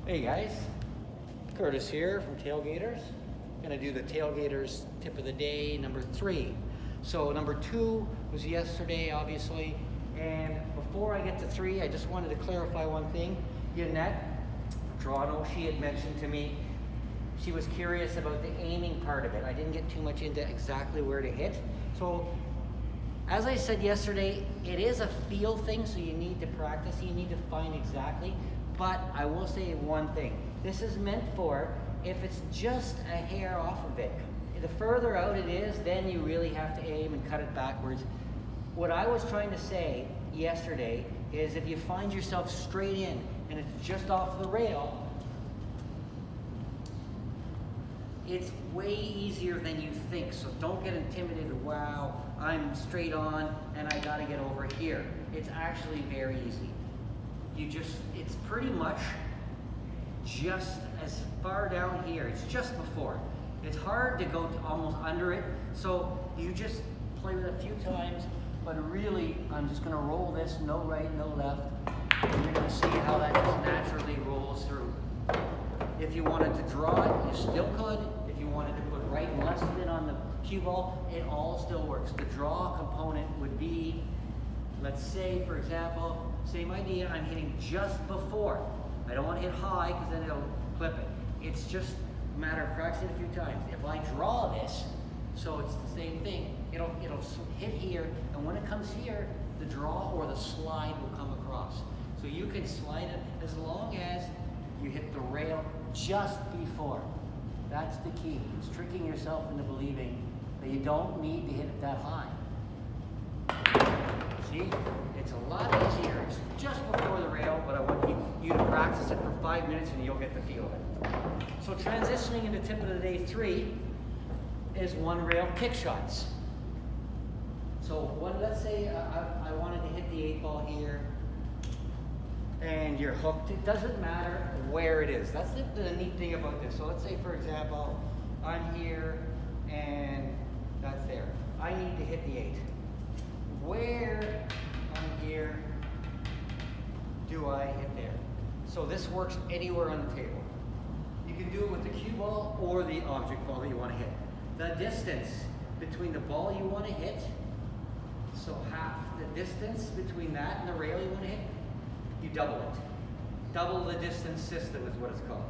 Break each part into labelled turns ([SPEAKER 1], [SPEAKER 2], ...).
[SPEAKER 1] Hey guys, Curtis here from Tailgaters. Gonna do the Tailgaters tip of the day, number 3. So number 2 was yesterday, obviously. And before I get to 3, I just wanted to clarify one thing. Yannette Toronto, she had mentioned to me, she was curious about the aiming part of it. I didn't get too much into exactly where to hit. So as I said yesterday, it is a feel thing, so you need to practice, you need to find exactly. But I will say one thing. This is meant for if it's just a hair off of it. The further out it is, then you really have to aim and cut it backwards. What I was trying to say yesterday is if you find yourself straight in and it's just off the rail, it's way easier than you think. So don't get intimidated. Wow, I'm straight on and I gotta get over here. It's actually very easy. It's pretty much just as far down here. It's just before. It's hard to go to almost under it. So you just play with it a few times, but really, I'm just gonna roll this, no right, no left. And you're gonna see how that just naturally rolls through. If you wanted to draw it, you still could. If you wanted to put right and left spin on the cue ball, it all still works. The draw component would be, let's say, for example, same idea, I'm hitting just before. I don't want to hit high because then it'll clip it. It's just a matter of practicing a few times. If I draw this, so it's the same thing, it'll hit here, and when it comes here, the draw or the slide will come across. So you can slide it as long as you hit the rail just before. That's the key. It's tricking yourself into believing that you don't need to hit it that high. See, it's a lot easier. It's just before the rail, but I want you to practice it for 5 minutes and you'll get the feel of it. So transitioning into tip of the day 3 is one rail kick shots. So let's say I wanted to hit the 8 ball here and you're hooked. It doesn't matter where it is. That's the neat thing about this. So let's say, for example, I'm here and that's there. I need to hit the 8. Where on here do I hit there? So this works anywhere on the table. You can do it with the cue ball or the object ball that you want to hit. The distance between the ball you want to hit, so half the distance between that and the rail you want to hit, you double it. Double the distance system is what it's called.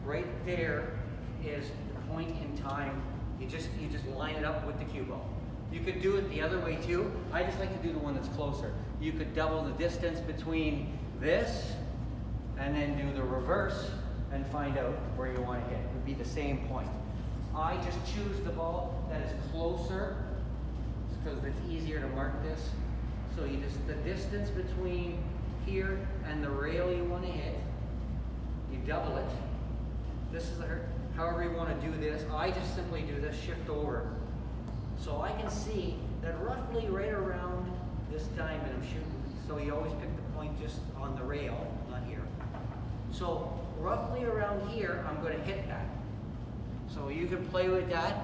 [SPEAKER 1] Right there is the point in time. You just line it up with the cue ball. You could do it the other way too. I just like to do the one that's closer. You could double the distance between this and then do the reverse and find out where you want to hit. It would be the same point. I just choose the ball that is closer because it's easier to mark this. So the distance between here and the rail you want to hit, you double it. This is however you want to do this. I just simply do this, shift over. So I can see that roughly right around this diamond I'm shooting. So you always pick the point just on the rail, not here. So roughly around here, I'm going to hit that. So you can play with that.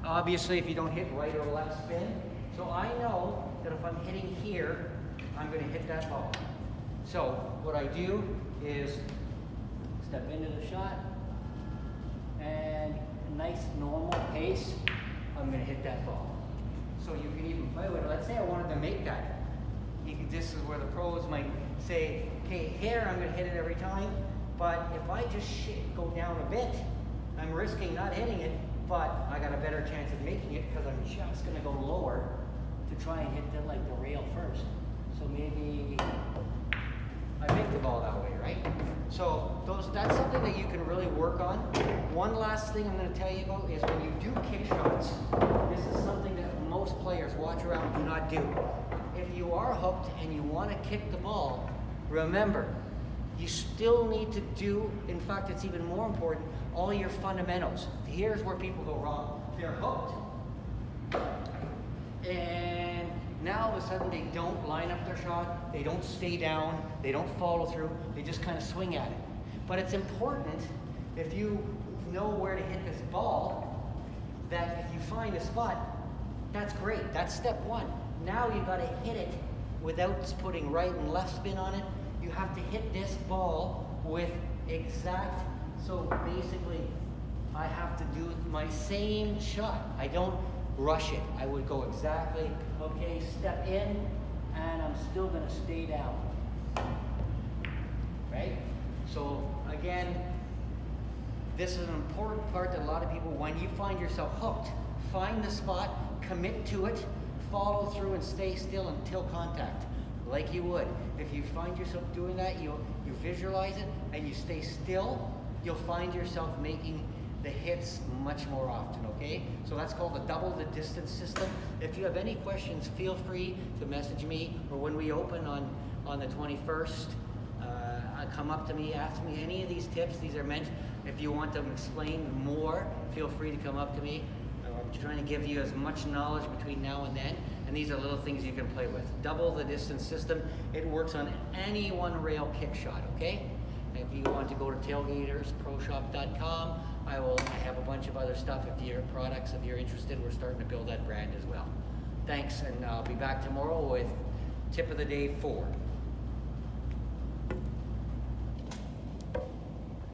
[SPEAKER 1] Obviously, if you don't hit right or left spin. So I know that if I'm hitting here, I'm going to hit that ball. So what I do is step into the shot and a nice normal pace. I'm going to hit that ball. So you can even play with it. Let's say I wanted to make that. This is where the pros might say, okay, here I'm going to hit it every time, but if I just go down a bit, I'm risking not hitting it, but I got a better chance of making it because I'm just going to go lower to try and hit the rail first. So maybe I make the ball that way, right? So that's something that you can really work on. One last thing I'm going to tell you about is when you do kick shots, this is something that most players watch around do not do. If you are hooked and you want to kick the ball, remember, you still need to do, in fact, it's even more important, all your fundamentals. Here's where people go wrong. They're hooked, and now all of a sudden they don't line up their shot, they don't stay down, they don't follow through, they just kind of swing at it. But it's important, if you know where to hit this ball, that if you find a spot, that's great, that's step 1. Now you've got to hit it without putting right and left spin on it. You have to hit this ball with exact, so basically I have to do my same shot. I don't rush it. I would go exactly, okay, step in, and I'm still gonna stay down. Right? So again, this is an important part that a lot of people, when you find yourself hooked, find the spot, commit to it, follow through and stay still until contact, like you would. If you find yourself doing that, you visualize it and you stay still, you'll find yourself making the hits much more often, okay? So that's called the double the distance system. If you have any questions, feel free to message me, or when we open on the 21st, come up to me, ask me any of these tips. These are meant, if you want them explained more, feel free to come up to me. I'm trying to give you as much knowledge between now and then, and these are little things you can play with. Double the distance system. It works on any one rail kick shot, okay? If you want to go to tailgatersproshop.com, I have a bunch of other stuff. If you're products, if you're interested, we're starting to build that brand as well. Thanks, and I'll be back tomorrow with tip of the day 4.